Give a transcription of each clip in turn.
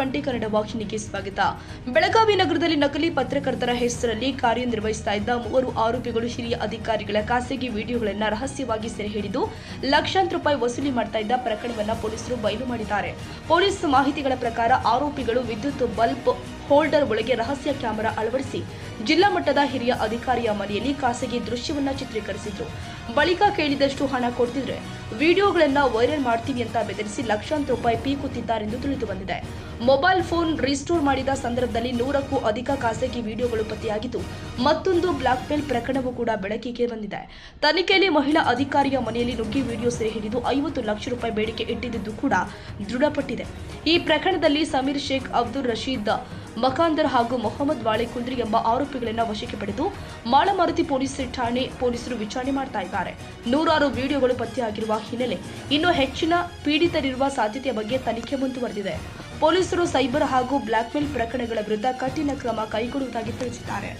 20 ಕನ್ನಡ ವಾಹಿನಿಗೆ ಸ್ವಾಗತ. ಬೆಳಗಾವಿ ನಗರದಲ್ಲಿ ನಕಲಿ ಪತ್ರಕರ್ತರ ಹೆಸರಲ್ಲಿ ಕಾರ್ಯನಿರ್ವಹಿಸ್ತಾ ಇದ್ದ 3 ಆರೋಪಿಗಳು ಹಿರಿಯ ಅಧಿಕಾರಿಗಳ ಖಾಸಗಿ ವಿಡಿಯೋಗಳನ್ನು ರಹಸ್ಯವಾಗಿ ಸೆರೆ ಹಿಡಿದು ಲಕ್ಷಾಂತರ ರೂಪಾಯಿ ವಸೂಲಿ ಮಾಡ್ತಾ ಇದ್ದ ಪ್ರಕರಣವನ್ನು ಪೊಲೀಸರು ಬಯಲು ಮಾಡಿದ್ದಾರೆ. ಪೊಲೀಸ್ ಮಾಹಿತಿಗಳ ಪ್ರಕಾರ ಆರೋಪಿಗಳು ವಿದ್ಯುತ್ ಬಲ್ಬ್ ಹೋಲ್ಡರ್ ಒಳಗೆ ರಹಸ್ಯ ಕ್ಯಾಮೆರಾ ಅಳವಡಿಸಿ ಜಿಲ್ಲಾ ಮಟ್ಟದ ಹಿರಿಯ ಅಧಿಕಾರಿಯ ಮನೆಯಲ್ಲಿ ಖಾಸಗಿ ದೃಶ್ಯವನ್ನ ಚಿತ್ರೀಕರಿಸಿದ್ರು. ಬಳಿಕ ಕೇಳಿದಷ್ಟು ಹಣ ಕೊಡ್ತಿದ್ರೆ ವಿಡಿಯೋಗಳನ್ನ ವೈರಲ್ ಮಾಡ್ತೀವಿ ಅಂತ ಬೆದರಿಸಿ ಲಕ್ಷಾಂತರ ರೂಪಾಯಿ ಪೀಕುತ್ತಿದ್ದಾರೆಂದು ತಿಳಿದು ಬಂದಿದೆ. ಮೊಬೈಲ್ ಫೋನ್ ರಿಸ್ಟೋರ್ ಮಾಡಿದ ಸಂದರ್ಭದಲ್ಲಿ 100ಕ್ಕೂ ಅಧಿಕ ಖಾಸಗಿ ವಿಡಿಯೋಗಳು ಪತ್ತೆಯಾಗಿದ್ದು ಮತ್ತೊಂದು ಬ್ಲಾಕ್ಮೇಲ್ ಪ್ರಕರಣವೂ ಕೂಡ ಬೆಳಕಿಗೆ ಬಂದಿದೆ. ತನಿಖೆಯಲ್ಲಿ ಮಹಿಳಾ ಅಧಿಕಾರಿಯ ಮನೆಯಲ್ಲಿ ನುಗ್ಗಿ ವಿಡಿಯೋ ಸೆರೆ ಹಿಡಿದು 50 ಲಕ್ಷ ರೂಪಾಯಿ ಬೇಡಿಕೆ ಇಟ್ಟಿದ್ದು ಕೂಡ ದೃಢಪಟ್ಟಿದೆ. ಈ ಪ್ರಕರಣದಲ್ಲಿ ಸಮೀರ್ ಶೇಖ್, ಅಬ್ದುಲ್ ರಶೀದ್ ಮಕಾಂದರ್ ಹಾಗೂ ಮೊಹಮ್ಮದ್ ವಾಳೆಕುಂದ್ರಿ ಎಂಬ ಆರೋಪಿಗಳನ್ನು ವಶಕ್ಕೆ ಪಡೆದು ಮಾಳಮಾರುತಿ ಪೊಲೀಸ್ ಠಾಣೆ ಪೊಲೀಸರು ವಿಚಾರಣೆ ಮಾಡ್ತಾ ಇದ್ದಾರೆ. 100 ವಿಡಿಯೋಗಳು ಪತ್ತೆಯಾಗಿರುವ ಹಿನ್ನೆಲೆ ಇನ್ನೂ ಹೆಚ್ಚಿನ ಪೀಡಿತರಿರುವ ಸಾಧ್ಯತೆಯ ಬಗ್ಗೆ ತನಿಖೆ ಮುಂದುವರೆದಿದೆ. ಪೊಲೀಸರು ಸೈಬರ್ ಹಾಗೂ ಬ್ಲಾಕ್ಮೇಲ್ ಪ್ರಕರಣಗಳ ವಿರುದ್ಧ ಕಠಿಣ ಕ್ರಮ ಕೈಗೊಳ್ಳುವುದಾಗಿ ತಿಳಿಸಿದ್ದಾರೆ.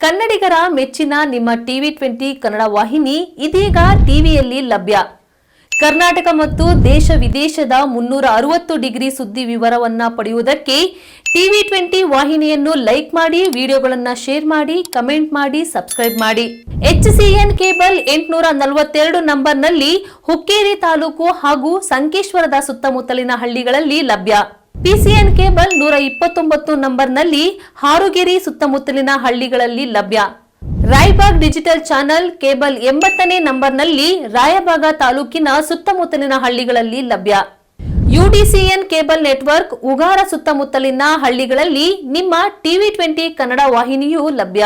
ಕನ್ನಡಿಗರ ಮೆಚ್ಚಿನ ನಿಮ್ಮ ಟಿವಿ 20 ಕನ್ನಡ ವಾಹಿನಿ ಇದೀಗ ಟಿವಿಯಲ್ಲಿ ಲಭ್ಯ. ಕರ್ನಾಟಕ ಮತ್ತು ದೇಶ ವಿದೇಶದ 360 ಡಿಗ್ರಿ ಸುದ್ದಿ ವಿವರವನ್ನ ಪಡೆಯುವುದಕ್ಕೆ ಟಿವಿ 20 ವಾಹಿನಿಯನ್ನು ಲೈಕ್ ಮಾಡಿ, ವಿಡಿಯೋಗಳನ್ನು ಶೇರ್ ಮಾಡಿ, ಕಮೆಂಟ್ ಮಾಡಿ, ಸಬ್ಸ್ಕ್ರೈಬ್ ಮಾಡಿ. HCN ಕೇಬಲ್ 842 ನಂಬರ್ನಲ್ಲಿ ಹುಕ್ಕೇರಿ ತಾಲೂಕು ಹಾಗೂ ಸಂಕೇಶ್ವರದ ಸುತ್ತಮುತ್ತಲಿನ ಹಳ್ಳಿಗಳಲ್ಲಿ ಲಭ್ಯ. PCN ಕೇಬಲ್ 129 ನಂಬರ್ನಲ್ಲಿ ಹಾರುಗೆರೆ ಸುತ್ತಮುತ್ತಲಿನ ಹಳ್ಳಿಗಳಲ್ಲಿ ಲಭ್ಯ. ರಾಯಬಾಗ್ ಡಿಜಿಟಲ್ ಚಾನೆಲ್ ಕೇಬಲ್ 80ನೇ ನಂಬರ್ನಲ್ಲಿ ರಾಯಬಾಗ ತಾಲೂಕಿನ ಸುತ್ತಮುತ್ತಲಿನ ಹಳ್ಳಿಗಳಲ್ಲಿ ಲಭ್ಯ. UDCN ಕೇಬಲ್ ನೆಟ್ವರ್ಕ್ ಉಗಾರ ಸುತ್ತಮುತ್ತಲಿನ ಹಳ್ಳಿಗಳಲ್ಲಿ ನಿಮ್ಮ ಟಿವಿ 20 ಕನ್ನಡ ವಾಹಿನಿಯೂ ಲಭ್ಯ.